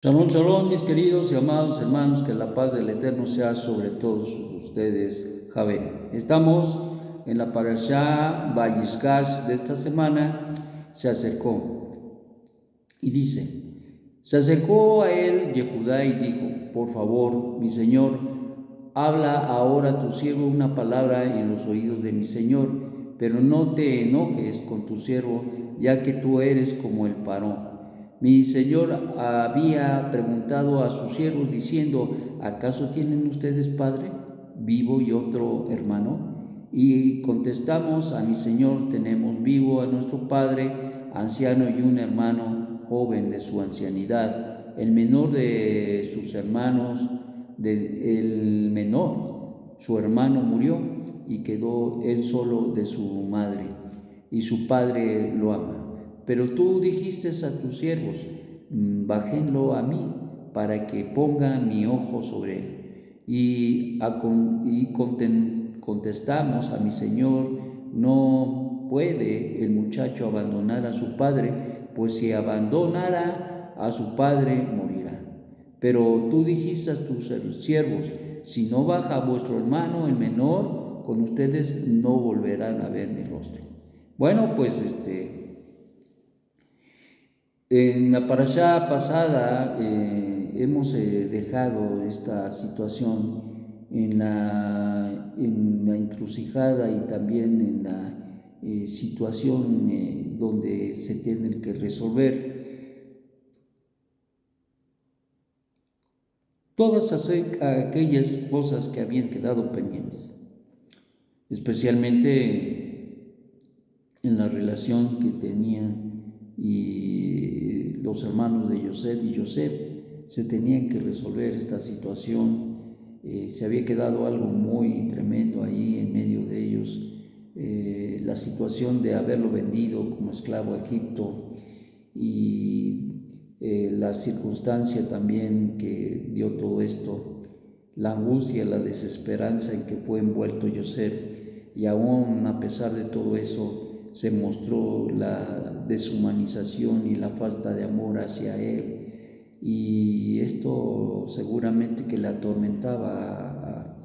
Shalom, shalom, mis queridos y amados hermanos, que la paz del Eterno sea sobre todos ustedes. Javé. Estamos en la parashá Vayizgash de esta semana. Se acercó y dice: se acercó a él Yehudá y dijo: por favor, mi señor, habla ahora tu siervo una palabra en los oídos de mi señor, pero no te enojes con tu siervo, ya que tú eres como el paró. Mi señor había preguntado a sus siervos diciendo: ¿acaso tienen ustedes padre vivo y otro hermano? Y contestamos a mi señor: tenemos vivo a nuestro padre anciano y un hermano joven de su ancianidad. El menor de sus hermanos, el menor, su hermano murió y quedó él solo de su madre, y su padre lo ama. Pero tú dijiste a tus siervos: bájenlo a mí, para que ponga mi ojo sobre él. Contestamos a mi señor: no puede el muchacho abandonar a su padre, pues si abandonara a su padre morirá. Pero tú dijiste a tus siervos: si no baja vuestro hermano el menor con ustedes, no volverán a ver mi rostro. Bueno, pues en la parashá pasada hemos dejado esta situación en la encrucijada y también en la situación donde se tienen que resolver todas aquellas cosas que habían quedado pendientes, especialmente en la relación que tenían y los hermanos de Yosef y Yosef. Se tenían que resolver esta situación. Se había quedado algo muy tremendo ahí en medio de ellos. La situación de haberlo vendido como esclavo a Egipto y la circunstancia también que dio todo esto, la angustia, la desesperanza en que fue envuelto Yosef, y aún a pesar de todo eso se mostró la deshumanización y la falta de amor hacia él, y esto seguramente que le atormentaba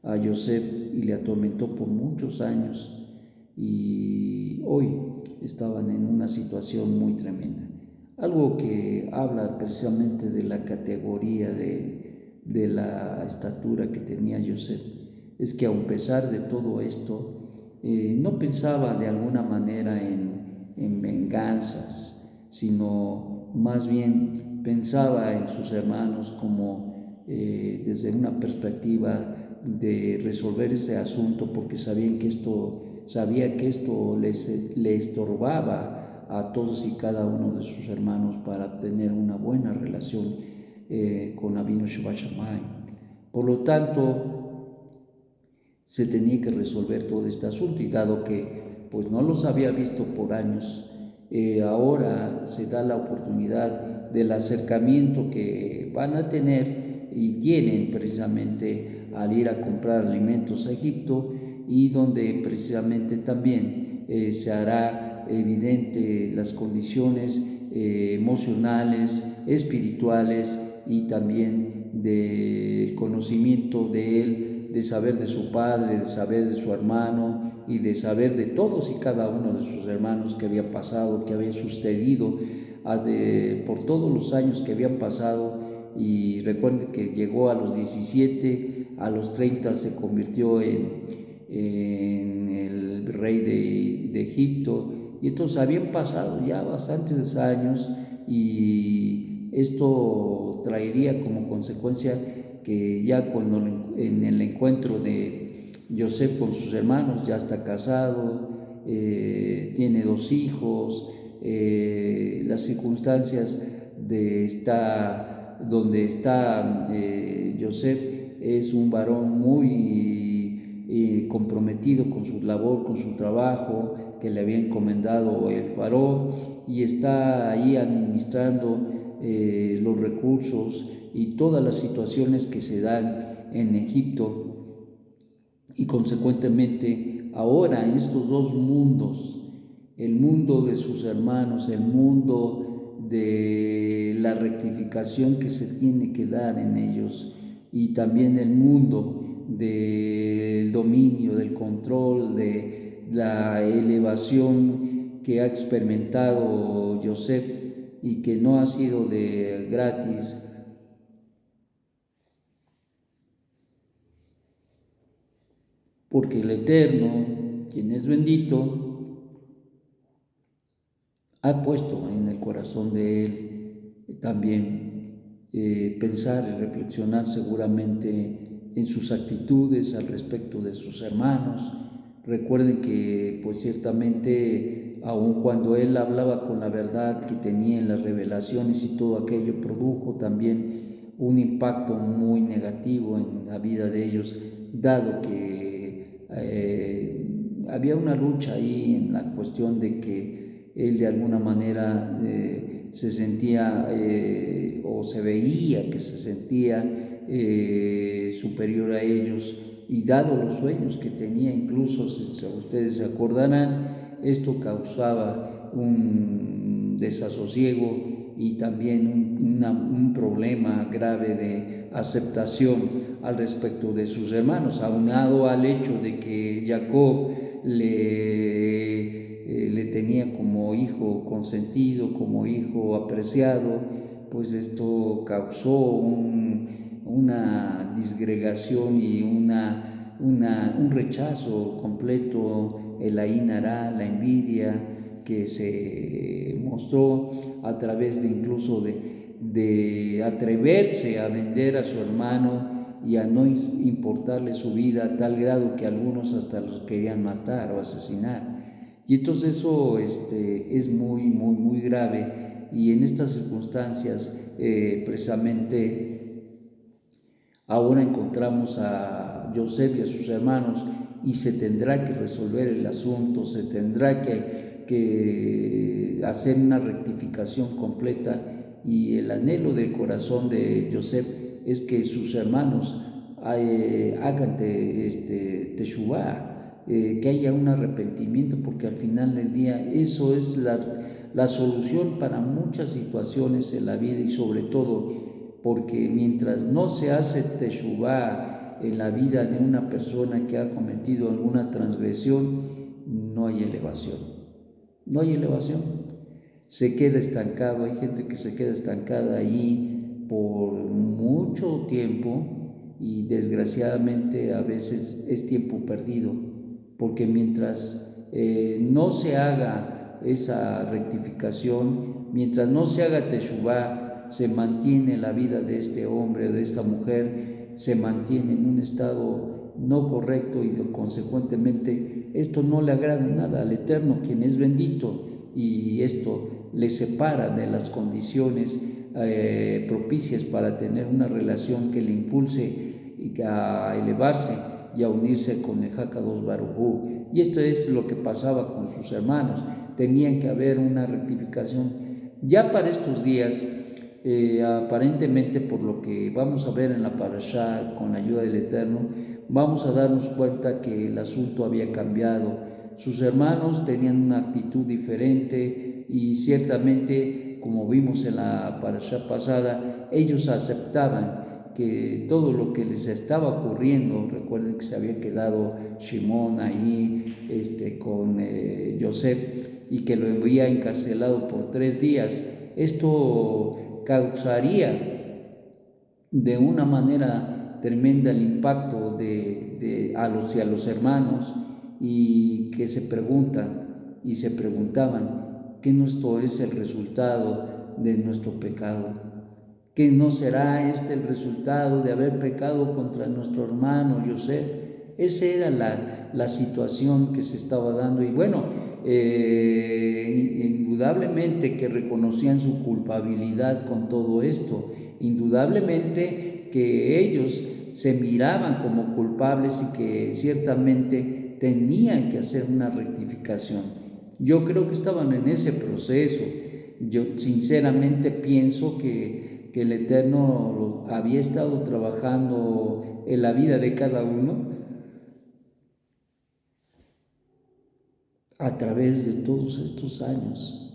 a Yosef, y le atormentó por muchos años, y hoy estaban en una situación muy tremenda. Algo que habla precisamente de la categoría de la estatura que tenía Yosef es que, a pesar de todo esto, no pensaba de alguna manera en venganzas, sino más bien pensaba en sus hermanos como desde una perspectiva de resolver ese asunto, porque sabía que esto le estorbaba a todos y cada uno de sus hermanos para tener una buena relación con Avinu Shabbat Shammai. Por lo tanto, se tenía que resolver todo este asunto, y dado que pues no los había visto por años, ahora se da la oportunidad del acercamiento que van a tener y tienen precisamente al ir a comprar alimentos a Egipto, y donde precisamente también se hará evidente las condiciones emocionales, espirituales, y también del conocimiento de él, de saber de su padre, de saber de su hermano, y de saber de todos y cada uno de sus hermanos que había pasado, que había sucedido por todos los años que habían pasado. Y recuerden que llegó a los 17, a los 30 se convirtió en el rey de Egipto, y entonces habían pasado ya bastantes años, y esto traería como consecuencia que ya cuando en el encuentro de Yosef con sus hermanos, ya está casado, tiene 2 hijos, las circunstancias donde está Yosef es un varón muy comprometido con su labor, con su trabajo que le había encomendado el faraón, y está ahí administrando los recursos y todas las situaciones que se dan en Egipto. Y consecuentemente ahora en estos dos mundos, el mundo de sus hermanos, el mundo de la rectificación que se tiene que dar en ellos, y también el mundo del dominio, del control, de la elevación que ha experimentado Yosef y que no ha sido de gratis, porque el Eterno, quien es bendito, ha puesto en el corazón de él también pensar y reflexionar seguramente en sus actitudes al respecto de sus hermanos. Recuerden que pues ciertamente aun cuando él hablaba con la verdad que tenía en las revelaciones y todo aquello, produjo también un impacto muy negativo en la vida de ellos, dado que había una lucha ahí en la cuestión de que él de alguna manera se sentía o se veía que se sentía superior a ellos, y dado los sueños que tenía, incluso si ustedes se acordarán, esto causaba un desasosiego y también un problema grave de aceptación al respecto de sus hermanos, aunado al hecho de que Jacob le tenía como hijo consentido, como hijo apreciado, pues esto causó una disgregación y un rechazo completo, el ain hará, la envidia que se mostró a través de incluso de atreverse a vender a su hermano y a no importarle su vida, a tal grado que algunos hasta los querían matar o asesinar. Y entonces eso es muy grave, y en estas circunstancias precisamente ahora encontramos a Yosef y a sus hermanos, y se tendrá que resolver el asunto, se tendrá que hacer una rectificación completa, y el anhelo del corazón de Yosef es que sus hermanos hagan teshuvá, que haya un arrepentimiento, porque al final del día eso es la solución para muchas situaciones en la vida, y sobre todo porque mientras no se hace teshuvá en la vida de una persona que ha cometido alguna transgresión, no hay elevación, no hay elevación. Se queda estancado, hay gente que se queda estancada ahí por mucho tiempo, y desgraciadamente a veces es tiempo perdido, porque mientras no se haga esa rectificación, mientras no se haga teshuvá, se mantiene la vida de este hombre, de esta mujer, se mantiene en un estado no correcto, y consecuentemente esto no le agrada nada al Eterno, quien es bendito, y esto le separa de las condiciones propicias para tener una relación que le impulse a elevarse y a unirse con el Hakadosh Baruj Hu. Y esto es lo que pasaba con sus hermanos, tenían que haber una rectificación. Ya para estos días, aparentemente por lo que vamos a ver en la parashá, con la ayuda del Eterno, vamos a darnos cuenta que el asunto había cambiado. Sus hermanos tenían una actitud diferente, y ciertamente, como vimos en la parashá pasada, ellos aceptaban que todo lo que les estaba ocurriendo, recuerden que se había quedado Shimón ahí con Yosef, y que lo había encarcelado por 3 días, esto causaría de una manera tremenda el impacto hacia los hermanos, y que se preguntan y se preguntaban que esto es el resultado de nuestro pecado, que no será el resultado de haber pecado contra nuestro hermano Yosef. Esa era la situación que se estaba dando, y bueno, indudablemente que reconocían su culpabilidad con todo esto, indudablemente que ellos se miraban como culpables y que ciertamente tenían que hacer una rectificación. Yo creo que estaban en ese proceso. Yo sinceramente pienso que el Eterno había estado trabajando en la vida de cada uno a través de todos estos años,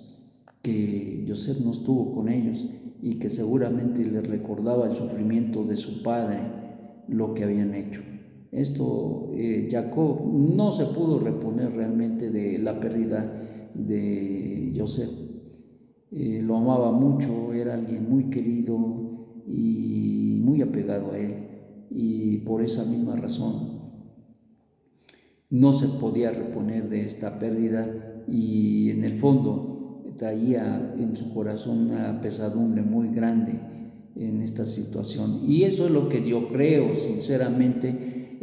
que Yosef no estuvo con ellos y que seguramente les recordaba el sufrimiento de su padre, lo que habían hecho. Esto, Jacob no se pudo reponer realmente de la pérdida de Yosef. Lo amaba mucho, era alguien muy querido y muy apegado a él, y por esa misma razón no se podía reponer de esta pérdida, y en el fondo traía en su corazón una pesadumbre muy grande en esta situación. Y eso es lo que yo creo, sinceramente,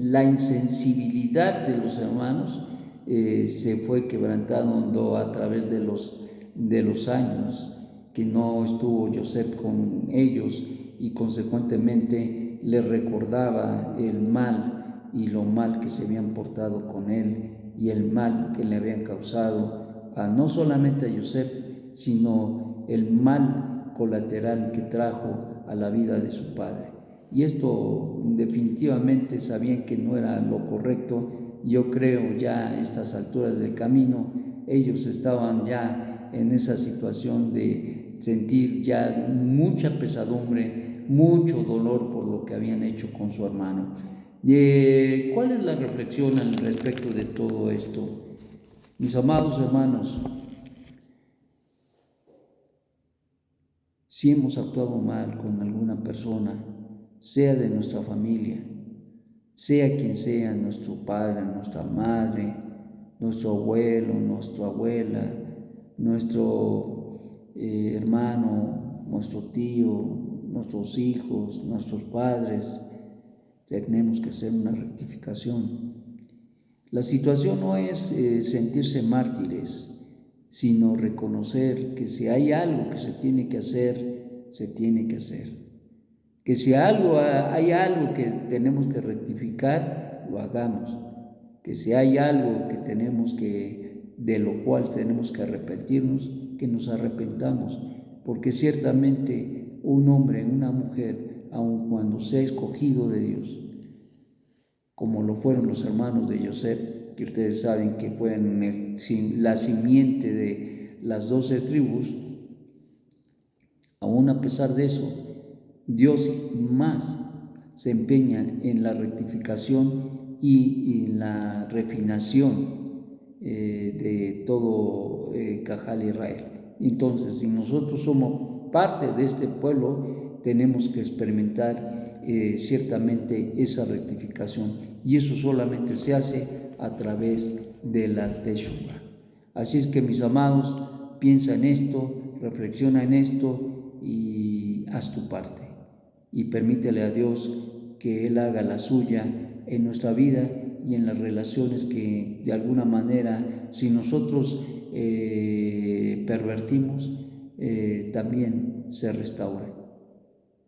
la insensibilidad de los hermanos se fue quebrantando a través de los años que no estuvo Yosef con ellos, y consecuentemente les recordaba el mal y lo mal que se habían portado con él, y el mal que le habían causado no solamente a Yosef, sino el mal colateral que trajo a la vida de su padre. Y esto definitivamente sabían que no era lo correcto. Yo creo ya a estas alturas del camino ellos estaban ya en esa situación de sentir ya mucha pesadumbre, mucho dolor por lo que habían hecho con su hermano. ¿Cuál es la reflexión al respecto de todo esto? Mis amados hermanos, si hemos actuado mal con alguna persona, sea de nuestra familia, sea quien sea, nuestro padre, nuestra madre, nuestro abuelo, nuestra abuela, nuestro hermano, nuestro tío, nuestros hijos, nuestros padres, tenemos que hacer una rectificación. La situación no es sentirse mártires, sino reconocer que si hay algo que se tiene que hacer, se tiene que hacer. Que si hay algo que tenemos que rectificar, lo hagamos. Que si hay algo de lo cual tenemos que arrepentirnos, que nos arrepentamos. Porque ciertamente un hombre, una mujer, aun cuando sea escogido de Dios, como lo fueron los hermanos de Yosef, que ustedes saben que fueron la simiente de las 12 tribus, aún a pesar de eso, Dios más se empeña en la rectificación y en la refinación de todo Cajal Israel. Entonces, si nosotros somos parte de este pueblo, tenemos que experimentar ciertamente esa rectificación, y eso solamente se hace a través de la Teshuvah. Así es que, mis amados, piensa en esto, reflexiona en esto y haz tu parte. Y permítele a Dios que Él haga la suya en nuestra vida y en las relaciones que de alguna manera, si nosotros pervertimos, también se restaure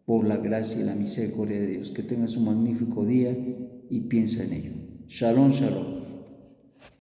por la gracia y la misericordia de Dios. Que tengas un magnífico día y piensa en ello. Shalom, shalom.